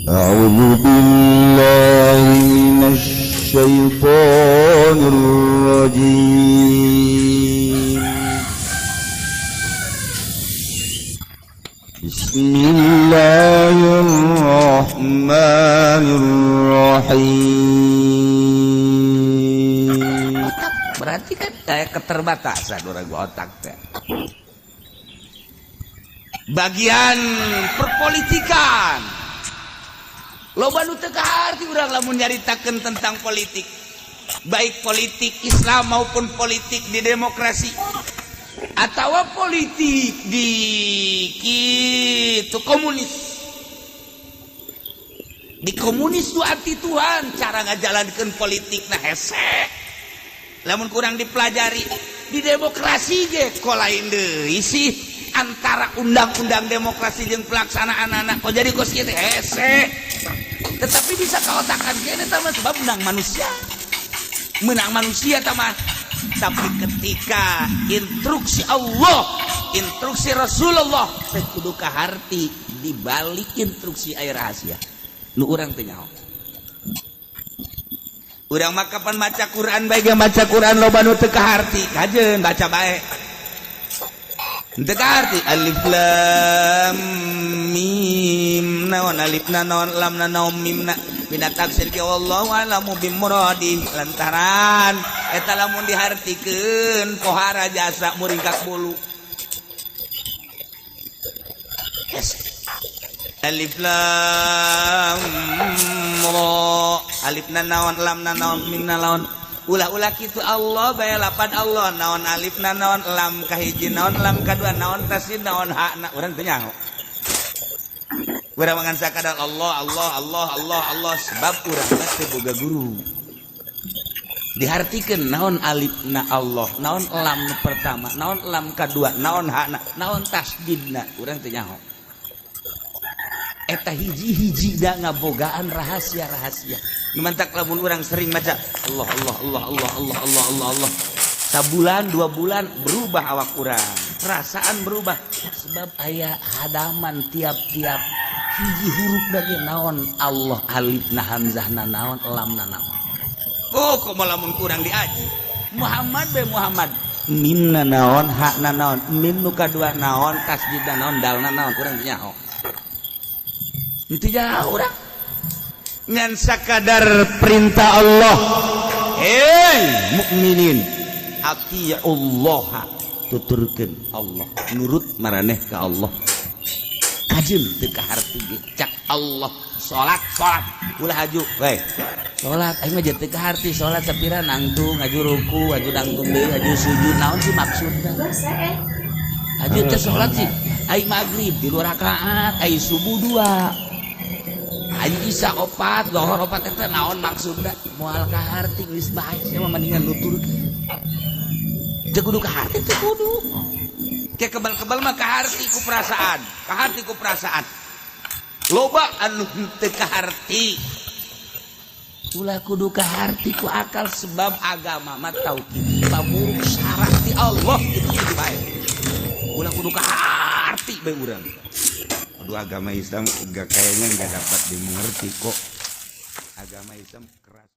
أعوذ بالله من الشيطان الرجيم بسم الله الرحمن الرحيم. Otak berarti kan kayak keterbatasan orang gua otak teh. Bagian perpolitikan. Loba nu teu kaharti urang lamun nyaritakeun tentang politik. Baik politik Islam maupun politik di demokrasi. Atau politik di kitu komunis. Di komunis tu arti Tuhan cara ngajalankeun politik nah hese. Lamun kurang dipelajari di demokrasi ge ko lain deui sih antara undang-undang demokrasi jeung pelaksanaan kok jadi kos kieu teh hese. Tetapi bisa kaotakan kene tah sebab menang manusia tah mah. Tapi ketika instruksi Allah, instruksi Rasulullah teh kudu kaharti dibalik instruksi aya rahasia. Nu urang teh nyaho. Urang mah kapan maca Quran bae ge maca Quran loba nu teu kaharti, kajeun baca bae. Teu kaharti alif lam mim naon alifna naon lamna naon mimna bina tafsir ge wallahu a'lamu bimuradi lantaran eta lamun dihartikeun pohara jasa muringkak bulu. Alif lam ra alifna naon lamna naon mimna naon ulah-ulah kitu Allah bae lapan Allah naon alifna naon lam kahiji naon lam kadua naon tasdid naon hakna urang teu nyaho. Urang mangan sakadar Allah sebab urang teh boga guru. Dihartikeun naon alifna Allah, naon lam nu pertama, naon lam kadua, naon hakna, naon tasdidna urang teu nyaho. Eta hiji-hiji da ngabogaan rahasia-rahasia. Numantak lamun urang sering maca Allah. Sabulan 2 bulan berubah awak urang, perasaan berubah sebab aya hadaman tiap-tiap hiji huruf lagi naon Allah alifna hamzahna naon lamna naon. Oh kok lamun kurang diaji. Muhammad be Muhammad mimna naon hakna naon mim nu kadua naon tasdidna naon dalna naon urang teu nyaho. Itu jauh orang ngan sakadar perintah Allah. Hei mukminin atiullaha tuturkeun Allah nurut maraneh ka Allah. Kajeun teu kaharti ge cak Allah salat ulah haju we salat aing mah teu kaharti salat sapira nangtung ngaju ruku ngaju nangtung deui ngaju sujud naon sih maksudna haju teh salat sih aing maghrib 3 rakaat aing subuh 2 aing isya 4 zuhur 4 eta naon maksudna moal kaharti geus bae sia mah mendingan nuturkeun teu kudu kaharti teu kudu ke kebal-kebal mah kaharti ku perasaan loba anu teu kaharti ulah kudu kaharti ku akal sebab agama mah tauhid pamuruk syarat ti Allah itu kudu bae ulah kudu kaharti bae urang. Aduh agama Islam kayaknya nggak dapat dimengerti kok agama Islam keras.